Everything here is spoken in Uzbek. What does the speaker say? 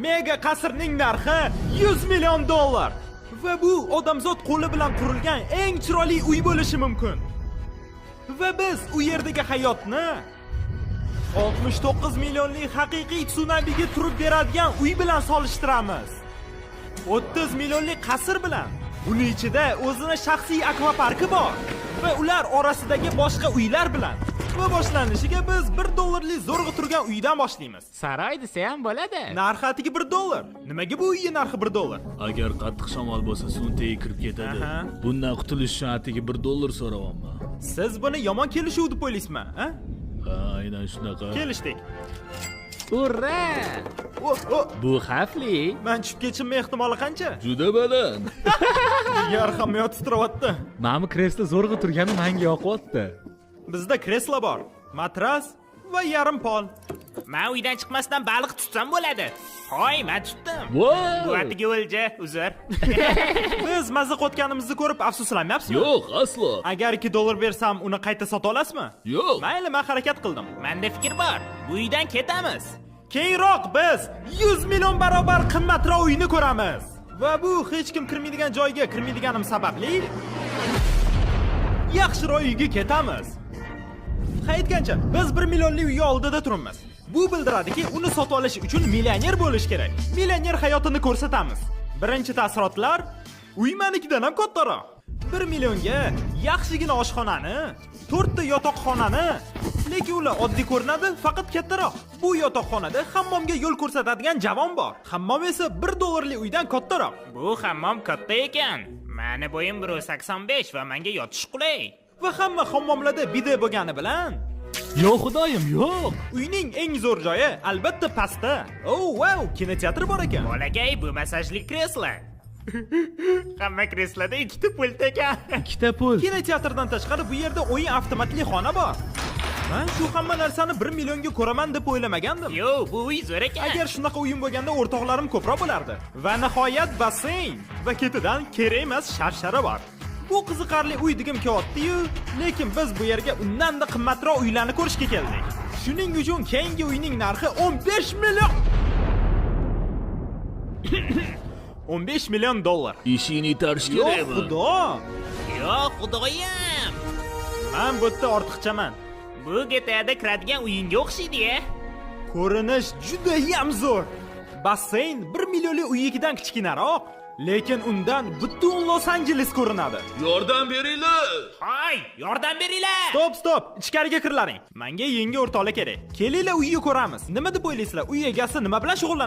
mega qasrning narxi 100 million dollar. Va bu odamzod qo'li bilan qurilgan eng chiroyli uy bo'lishi mumkin. Va biz u yerdagi hayotni 69 millionlik haqiqiy tsunamiga turib beradigan uy bilan solishtiramiz. 30 millionlik qasr bilan. Uning ichida o'zini shaxsiy akvaparki bor va ular orasidagi boshqa uylar bilan. Va boshlanishiga biz $1 zo'rg'a turgan uydan boshlaymiz. Saroy desa ham bo'ladi. Narxi atigi $1. Nimaga bu uyning narxi $1? Agar qattiq shamol bo'lsa, suv tagiga kirib ketadi. Bundan qutulish uchun atigi $1 so'rayapman. Siz buni yomon kelishuv deb o'ylaysizmi, ha? Ha, aynan shunaqa. Kelishdik. Urra! Bu xavfli. Men tushib ketishim ehtimoli qancha? Juda baland. Jigar hamyot titrayapti. Ma'mi kreslo zo'rg'a turgani menga yoqyapti. Bizda kreslo bor, matras va yarim pol. Men uydan chiqmasdan baliq tutsam bo'ladi. Hoy, men tutdim. Bu atigi o'lja, uzr. Biz mazza qotganimizni ko'rib afsuslanmayapsizmi? Yo'q, aslo. Agar $2 bersam, uni qayta sota olasizmi? Yo'q. Mayli, men harakat qildim. Menda fikr bor. Bu uydan ketamiz. Keyinroq biz 100 million barobar qimmatroq uyni ko'ramiz. Va bu hech kim kirmaydigan joyga kirmaydiganim sababli yaxshiroq uyga ketamiz. Aytgancha, biz 1 millionli uy oldida turibmiz. Bu bildiradiki, uni sotib olish uchun millioner bo'lish kerak. Millioner hayotini ko'rsatamiz. Birinchi taassurotlar, uy menikidan ham kattaroq. 1 millionga yaxshigina oshxonani, 4 ta yotoqxonani, lekin ular oddiy ko'rinadi, faqat kattaroq. Bu yotoqxonada hammomga yo'l ko'rsatadigan javon bor. Hammom esa $1 uydan kattaroq. Bu hammom katta ekan. Meni bo'yim 1.85 va menga yotish qulay. Va hamma hammomlarda bide bo'lgani bilan Yo'q, xudoyim, yo'q. uyning eng zo'r joyi albatta pastda. Oh, wow, kinoteatr bor ekan. Bolakay, bu masajli kreslo. Hamma kresloda ikkita pult ekan. Ikkita pul. Kinoteatrdan tashqari bu yerda o'yin avtomatli xona bor. Men shu hamma narsani 1 millionga ko'raman deb o'ylamagandim. Yo, bu uy zo'r ekan. Agar shunaqa o'yin bo'lganda o'rtoqlarim ko'proq bo'lardi. Va nihoyat basseyn va ketidan kerak emas sharshara bor. Bu qiziqarli uy degim kelyapti-yu, lekin biz bu yerga undan-da qimmatroq uylarni ko'rishga keldik. Shuning uchun keyingi uyning narxi 15 million. 15 million dollar. Ishini tarish Yo'q, kerakmi? xudo. Yo'q, xudoyim. Men bu yerda ortiqchaman. Bu GTAda kiradigan uyinga o'xshaydi-ya. Ko'rinish juda ham zo'r. Basseyn 1 millionli uyikidan kichkinaroq, lekin undan butun Los Angeles ko'rinadi. Yordam beringlar. Hoy, yordam beringlar. Stop, ichkariga kirlaring. Menga yangi o'rtoqlar kerak. Kelinglar uyni ko'ramiz. Nima deb o'ylaysizlar? Uy egasi nima bilan shug'ullanadi?